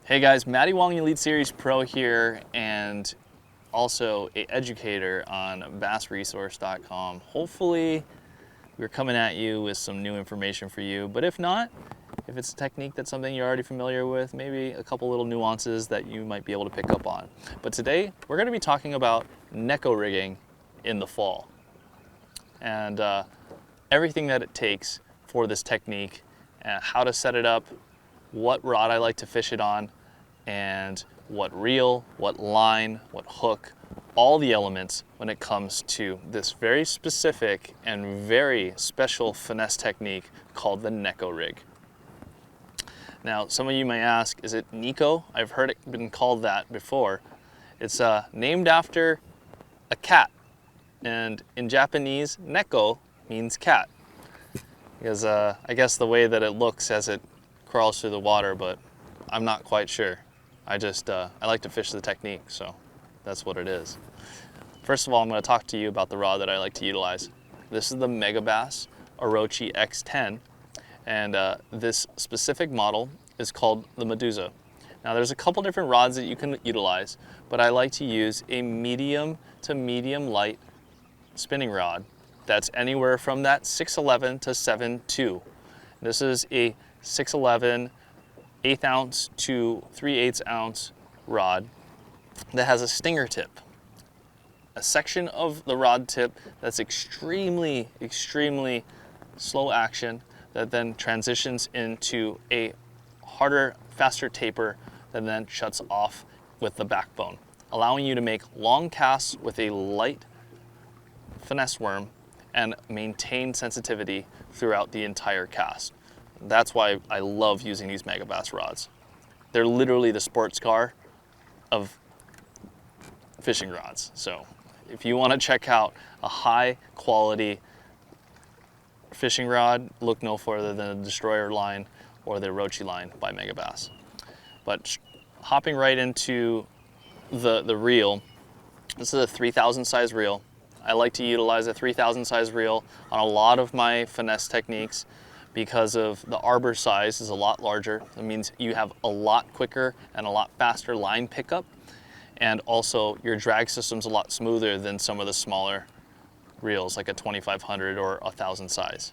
Hey guys, Matty Wong Elite Series Pro here, and also an educator on bassresource.com. Hopefully we're coming at you with some new information for you, but if not, if it's a technique that's something you're already familiar with, maybe a couple little nuances that you might be able to pick up on. But today we're going to be talking about Neko rigging in the fall and everything that it takes for this technique, and how to set it up, what rod I like to fish it on, and what reel, what line, what hook, all the elements when it comes to this very specific and very special finesse technique called the Neko rig. Now, some of you may ask, is it Neko? I've heard it been called that before. It's named after a cat, and in Japanese, Neko means cat. Because I guess the way that it looks as it crawls through the water, but I'm not quite sure. I like to fish the technique, so that's what it is. First of all, I'm going to talk to you about the rod that I like to utilize. This is the Megabass Orochi X10, and this specific model is called the Medusa. Now, there's a couple different rods that you can utilize, but I like to use a medium to medium light spinning rod that's anywhere from that 611 to 7.2. This is a 611 1/8 ounce to 3/8 ounce rod that has a stinger tip, a section of the rod tip that's extremely slow action that then transitions into a harder, faster taper that then shuts off with the backbone, allowing you to make long casts with a light finesse worm and maintain sensitivity throughout the entire cast. That's why I love using these Megabass rods. They're literally the sports car of fishing rods. So if you want to check out a high quality fishing rod, look no further than the Destroyer line or the Orochi line by Megabass. But hopping right into the reel, this is a 3000 size reel. I like to utilize a 3000 size reel on a lot of my finesse techniques, because of the arbor size is a lot larger. That means you have a lot quicker and a lot faster line pickup, and also your drag system's a lot smoother than some of the smaller reels like a 2500 or 1000 size.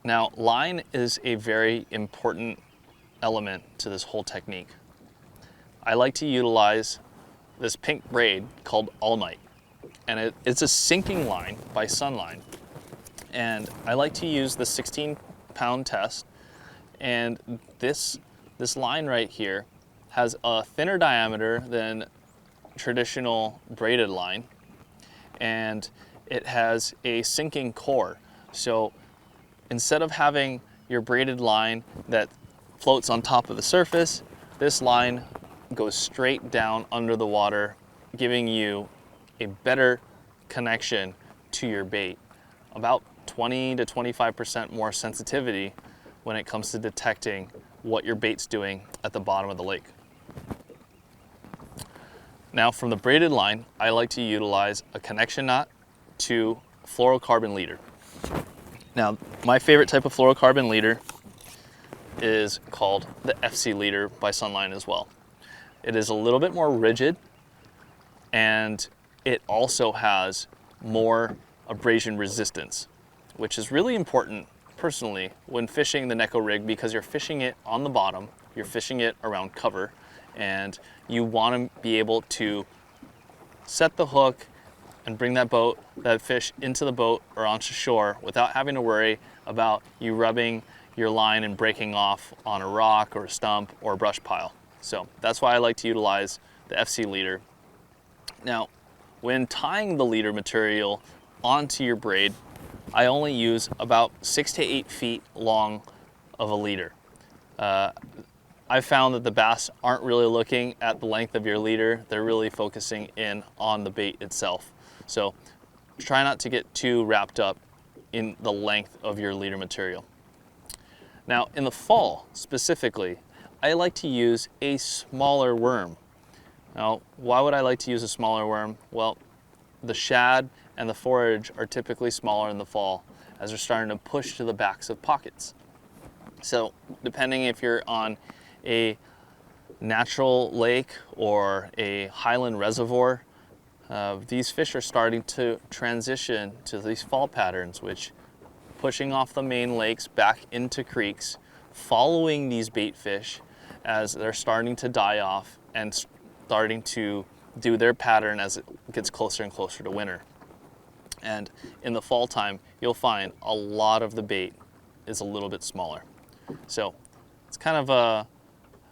Now, line is a very important element to this whole technique. I like to utilize this pink braid called Almight, and it's a sinking line by Sunline. And I like to use the 16-pound test, and this line right here has a thinner diameter than traditional braided line, and it has a sinking core. So instead of having your braided line that floats on top of the surface, this line goes straight down under the water, giving you a better connection to your bait. About 20 to 25% more sensitivity when it comes to detecting what your bait's doing at the bottom of the lake. Now, from the braided line, I like to utilize a connection knot to fluorocarbon leader. Now, my favorite type of fluorocarbon leader is called the FC leader by Sunline as well. It is a little bit more rigid, and it also has more abrasion resistance, which is really important personally when fishing the Neko rig, because you're fishing it on the bottom, you're fishing it around cover, and you want to be able to set the hook and bring that fish into the boat or onto shore without having to worry about you rubbing your line and breaking off on a rock or a stump or a brush pile. So that's why I like to utilize the FC leader. Now, when tying the leader material onto your braid, I only use about 6 to 8 feet long of a leader. I've found that the bass aren't really looking at the length of your leader. They're really focusing in on the bait itself. So try not to get too wrapped up in the length of your leader material. Now, in the fall specifically, I like to use a smaller worm. Now, why would I like to use a smaller worm? Well, the shad and the forage are typically smaller in the fall as they're starting to push to the backs of pockets. So depending if you're on a natural lake or a highland reservoir, these fish are starting to transition to these fall patterns, which pushing off the main lakes back into creeks, following these bait fish as they're starting to die off and starting to do their pattern as it gets closer and closer to winter. And in the fall time, you'll find a lot of the bait is a little bit smaller. So it's kind of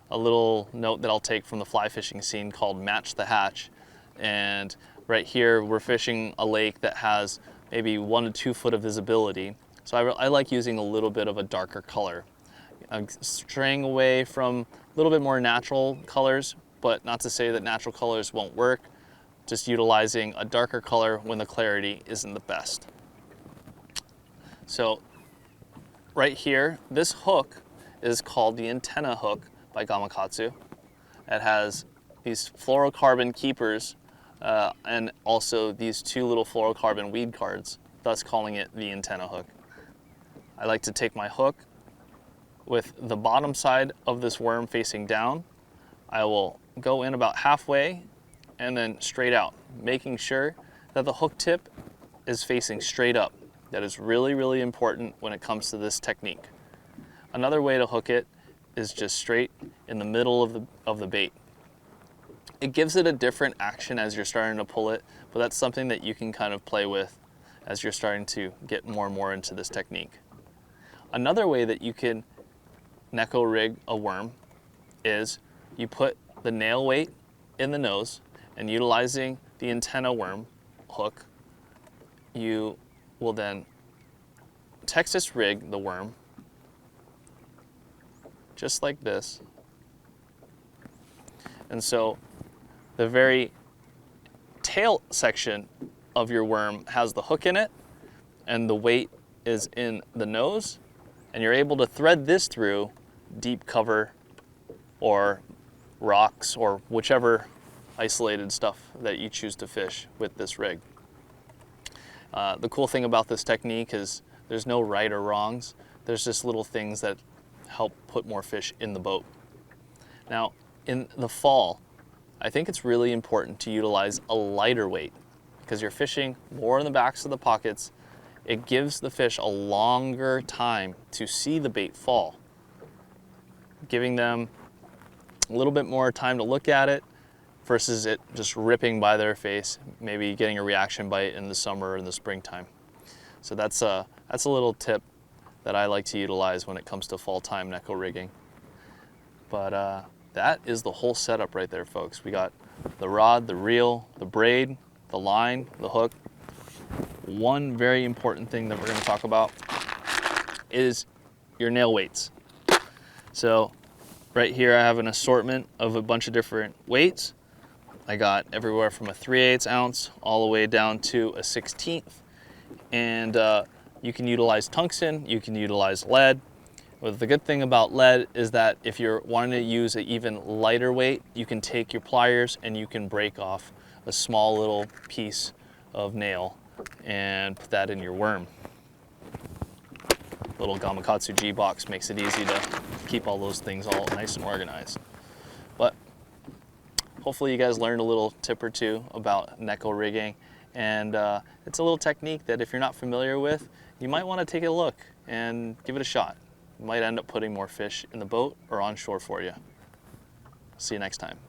a little note that I'll take from the fly fishing scene called Match the Hatch. And right here, we're fishing a lake that has maybe 1 to 2 foot of visibility. So I like using a little bit of a darker color. I'm straying away from a little bit more natural colors, but not to say that natural colors won't work. Just utilizing a darker color when the clarity isn't the best. So right here, this hook is called the antenna hook by Gamakatsu. It has these fluorocarbon keepers and also these 2 little fluorocarbon weed cards, thus calling it the antenna hook. I like to take my hook with the bottom side of this worm facing down. I will go in about halfway and then straight out, making sure that the hook tip is facing straight up. That is really, really important when it comes to this technique. Another way to hook it is just straight in the middle of the bait. It gives it a different action as you're starting to pull it, but that's something that you can kind of play with as you're starting to get more and more into this technique. Another way that you can Neko rig a worm is you put the nail weight in the nose, and utilizing the antenna worm hook, you will then Texas rig the worm just like this. And so the very tail section of your worm has the hook in it, and the weight is in the nose, and you're able to thread this through deep cover or rocks or whichever isolated stuff that you choose to fish with this rig. The cool thing about this technique is there's no right or wrongs. There's just little things that help put more fish in the boat. Now, in the fall, I think it's really important to utilize a lighter weight because you're fishing more in the backs of the pockets. It gives the fish a longer time to see the bait fall, giving them a little bit more time to look at it versus it just ripping by their face, maybe getting a reaction bite in the summer or in the springtime. So that's a little tip that I like to utilize when it comes to fall time Neko rigging. But that is the whole setup right there, folks. We got the rod, the reel, the braid, the line, the hook. One very important thing that we're going to talk about is your nail weights. So right here I have an assortment of a bunch of different weights. I got everywhere from a 3/8 ounce all the way down to a 1/16. And you can utilize tungsten, you can utilize lead. But the good thing about lead is that if you're wanting to use an even lighter weight, you can take your pliers and you can break off a small little piece of nail and put that in your worm. Little Gamakatsu G box makes it easy to keep all those things all nice and organized. But hopefully you guys learned a little tip or two about Neko rigging, and it's a little technique that if you're not familiar with, you might want to take a look and give it a shot. You might end up putting more fish in the boat or on shore for you. See you next time.